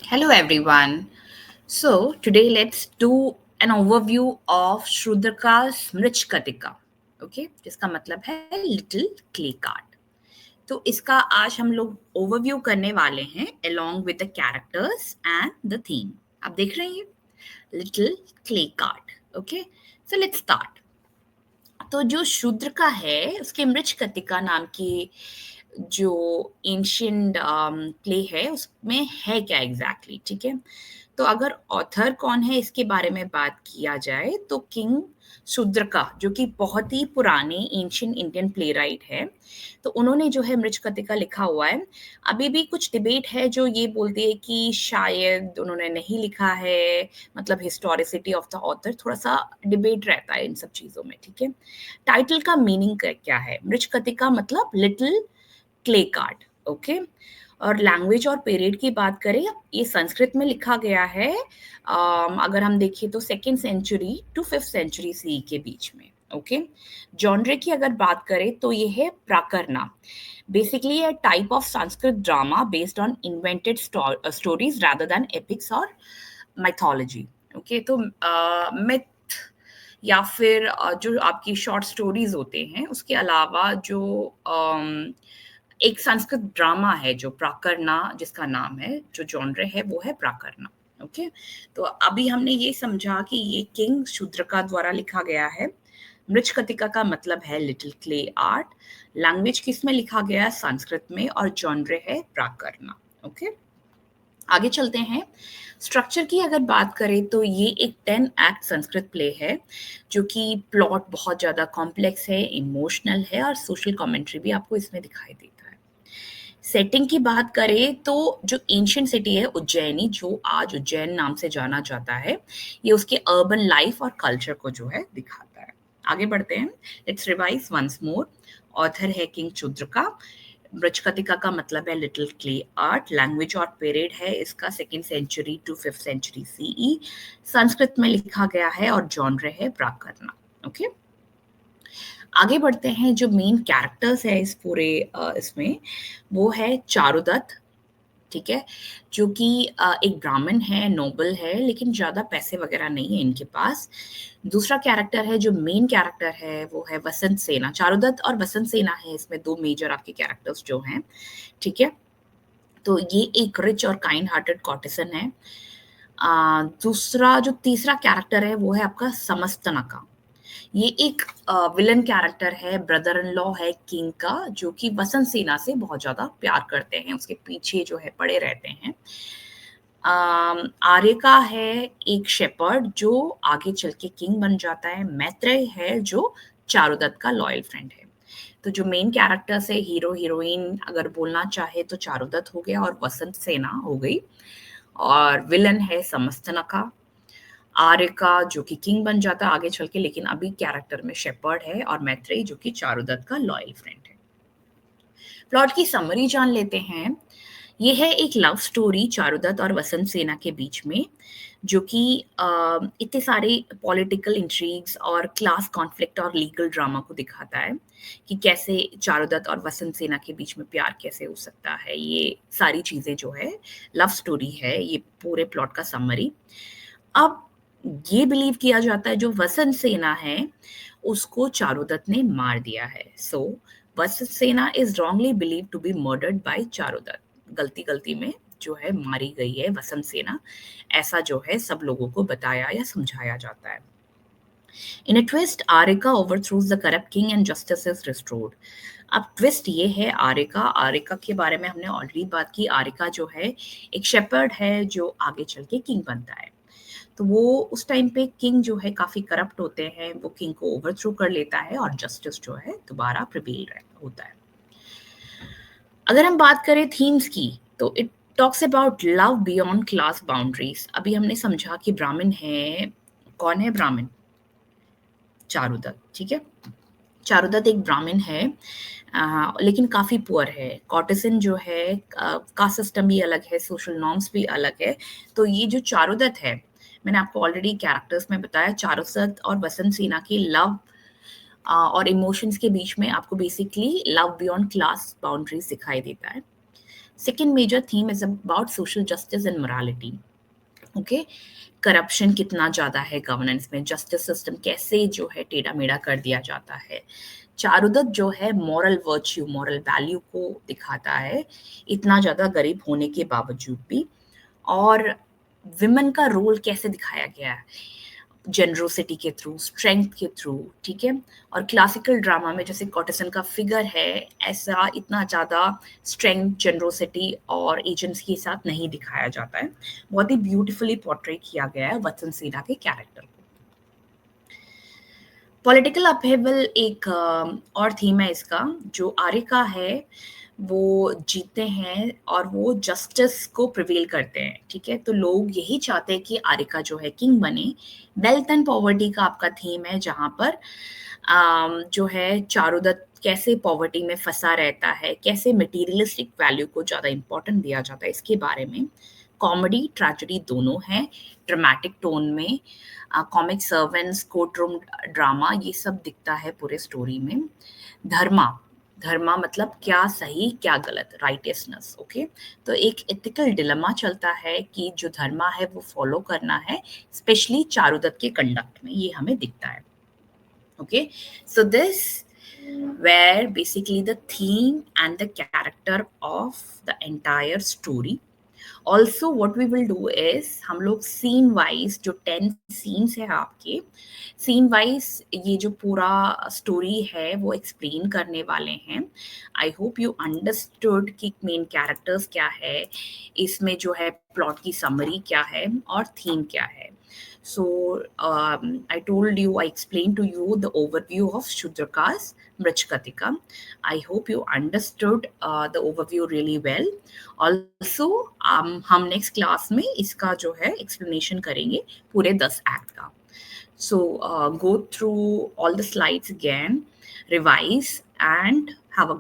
Hello everyone. So today let's do an overview of Shudraka's Mrich Okay, जिसका मतलब है little clay card. तो इसका आज हम लोग ओवरव्यू करने वाले हैं along with the characters and the theme. आप देख रहे हैं little clay card. Okay, so let's start. तो जो शूद्र का है उसके मृच कतिका नाम की जो एंशियंट प्ले है उसमें है क्या एग्जैक्टली exactly, ठीक है. तो अगर ऑथर कौन है इसके बारे में बात किया जाए तो किंग शूद्रका जो कि बहुत ही पुराने एंशियंट इंडियन प्ले राइट है. तो उन्होंने जो है मृच्छकटिका लिखा हुआ है. अभी भी कुछ डिबेट है जो ये बोलती है कि शायद उन्होंने नहीं लिखा है. मतलब हिस्टोरिसिटी ऑफ द ऑथर थोड़ा सा डिबेट रहता है इन सब चीजों में, ठीक है. टाइटल का मीनिंग क्या है? मृच्छकटिका मतलब लिटिल क्ले कार्ड. ओके. और लैंग्वेज और पीरियड की बात करें, ये संस्कृत में लिखा गया है. अगर हम देखें तो 2nd century to 5th century C के बीच में. ओके. जॉनरे की अगर बात करें तो ये है Prakarana. Basically a type of Sanskrit drama based on invented stories rather than epics और माइथोलॉजी. ओके. तो मिथ या फिर जो आपकी शॉर्ट स्टोरीज होते हैं उसके अलावा जो एक संस्कृत ड्रामा है जो प्राकरना जिसका नाम है, जो जॉनरे है वो है प्राकरना. ओके. तो अभी हमने ये समझा कि ये किंग शूद्रका द्वारा लिखा गया है. मृच्छकटिका का मतलब है लिटिल क्ले आर्ट. लैंग्वेज किसमें लिखा गया है? संस्कृत में. और जॉनरे है प्राकरना. ओके. आगे चलते हैं. स्ट्रक्चर की अगर बात करें तो ये एक 10 एक्ट संस्कृत प्ले है जो कि प्लॉट बहुत ज्यादा कॉम्प्लेक्स है, इमोशनल है और सोशल कमेंट्री भी आपको इसमें दिखाई देता है. सेटिंग की बात करें तो जो एंशियंट सिटी है उज्जैनी, जो आज उज्जैन नाम से जाना जाता है, ये उसके अर्बन लाइफ और कल्चर को जो है दिखाता है. आगे बढ़ते हैं. Let's revise once more. Author है किंग चुद्रका. ब्रजकटिका का मतलब है लिटिल क्ले आर्ट. लैंग्वेज और पीरियड है इसका 2nd century to 5th century CE. Sanskrit में लिखा गया है और जॉनरे है प्राकरना. ओके. आगे बढ़ते हैं. जो मेन कैरेक्टर्स है इस पूरे इसमें वो है चारुदत्त, ठीक है, जो कि एक ब्राह्मण है, नोबल है, लेकिन ज्यादा पैसे वगैरह नहीं है इनके पास. दूसरा कैरेक्टर है जो मेन कैरेक्टर है वो है वसंत सेना. चारुदत्त और वसंत सेना है इसमें दो मेजर आपके कैरेक्टर्स जो हैं, ठीक है. तो ये एक रिच और काइंड हार्टेड कॉर्टिसन है. दूसरा जो तीसरा कैरेक्टर है वो है आपका समस्तनका. ये एक विलन कैरेक्टर है, ब्रदर इन लॉ है किंग का, जो कि वसंत सेना से बहुत ज्यादा प्यार करते हैं, उसके पीछे जो है पड़े रहते हैं. आर्यका है एक शेपर्ड जो आगे चल के किंग बन जाता है. मैत्रेय है जो चारुदत्त का लॉयल फ्रेंड है. तो जो मेन कैरेक्टर्स है, हीरो हीरोइन अगर बोलना चाहे तो चारुदत्त हो गया और वसंत सेना हो गई. और विलन है समस्तनका. आर्यका जो कि किंग बन जाता है आगे चल के, लेकिन अभी कैरेक्टर में शेपर्ड है. और मैत्रेय जो कि चारुदत्त का लॉयल फ्रेंड है. प्लॉट की समरी जान लेते हैं. ये है एक लव स्टोरी चारुदत्त और वसंत सेना के बीच में, जो कि इतने सारे पॉलिटिकल इंट्रीग्स और क्लास कॉन्फ्लिक्ट और लीगल ड्रामा को दिखाता है कि कैसे चारुदत्त और वसंत सेना के बीच में प्यार कैसे हो सकता है. ये सारी चीजें जो है लव स्टोरी है, ये पूरे प्लॉट का समरी. अब ये बिलीव किया जाता है जो वसंत सेना है उसको चारुदत्त ने मार दिया है. So Vasantasena is wrongly believe to be murdered by Charudatta. गलती गलती में जो है मारी गई है वसंत सेना, ऐसा जो है सब लोगों को बताया या समझाया जाता है. In a twist Aryaka overthrows the corrupt king and justice is restored. अब ट्विस्ट ये है आर्यका. आर्यका के बारे में हमने ऑलरेडी बात की. आर्यका जो है एक शेपर्ड है जो आगे चल के किंग बनता है. तो वो उस टाइम पे किंग जो है काफी करप्ट होते हैं, वो किंग को ओवरथ्रो कर लेता है और जस्टिस जो है दोबारा प्रिवेल होता है. अगर हम बात करें थीम्स की तो it talks about love beyond class boundaries. अभी हमने समझा कि ब्राह्मण है. कौन है ब्राह्मण? चारुदत्त, ठीक है. चारुदत्त एक ब्राह्मण है, लेकिन काफी पुअर है. कॉर्टिसन जो है कास्ट सिस्टम भी अलग है, सोशल नॉर्म्स भी अलग है. तो ये जो चारुदत्त है, मैंने आपको ऑलरेडी कैरेक्टर्स में बताया, चारुदत्त और वसंत सेना की लव और इमोशंस के बीच में आपको basically love beyond class boundaries दिखाई देता है. Second major theme is about social justice and morality. Okay, corruption कितना ज़्यादा है गवर्नेंस में, जस्टिस सिस्टम कैसे जो है टेढ़ा मेढ़ा कर दिया जाता है। चारुदत्त जो है मॉरल वर्च्यू, मॉरल वैल्यू को दिखाता है, इतना ज़्यादा गरीब होने के बावजूद भी। और विमेन का रोल कैसे दिखाया गया है, जेनरोसिटी के थ्रू, स्ट्रेंथ के थ्रू, ठीक है। और क्लासिकल ड्रामा में जैसे कॉटेसन का फिगर है, ऐसा इतना ज़्यादा स्ट्रेंथ, जेनरोसिटी और एजेंसी के साथ नहीं दिखाया जाता है। बहुत ही ब्यूटीफुली पोर्ट्रे किया गया है वत्सन सेना के कैरेक्टर को। पॉलिटिकल अपहेवल एक और थीम है इसका, जो आर्य का है वो जीतते हैं और वो जस्टिस को प्रिवेल करते हैं, ठीक है। तो लोग यही चाहते हैं कि आर्यका जो है किंग बने। वेल्थ एंड पॉवर्टी का आपका थीम है, जहाँ पर जो है चारुदत्त कैसे पॉवर्टी में फंसा रहता है, कैसे मटेरियलिस्टिक वैल्यू को ज़्यादा इंपॉर्टेंट दिया जाता है, इसके बारे में। कॉमेडी ट्रेजेडी दोनों है, ड्रामेटिक टोन में, comic servants, court room drama, ये सब दिखता है पूरे स्टोरी में। धर्मा, धर्मा मतलब क्या सही क्या गलत, राइटियसनेस, ओके। तो एक एथिकल डिलेमा चलता है कि जो धर्मा है वो फॉलो करना है, स्पेशली चारुदत्त के कंडक्ट में ये हमें दिखता है, okay. So this where basically the theme and the character of the entire story. Also what we will do is, हम लोग सीन वाइज जो 10 सीन्स है आपके, सीन वाइज ये जो पूरा स्टोरी है वो एक्सप्लेन करने वाले हैं। आई होप यू अंडरस्टूड कि मेन कैरेक्टर्स क्या है, इसमें जो है प्लॉट की समरी क्या है और थीम क्या है। So I told you, I explained to you the overview of Shudraka's Mrachkatika. I hope you understood the overview really well. Also, हम next class में इसका जो है explanation करेंगे पूरे 10 act का. So go through all the slides again, revise and have a great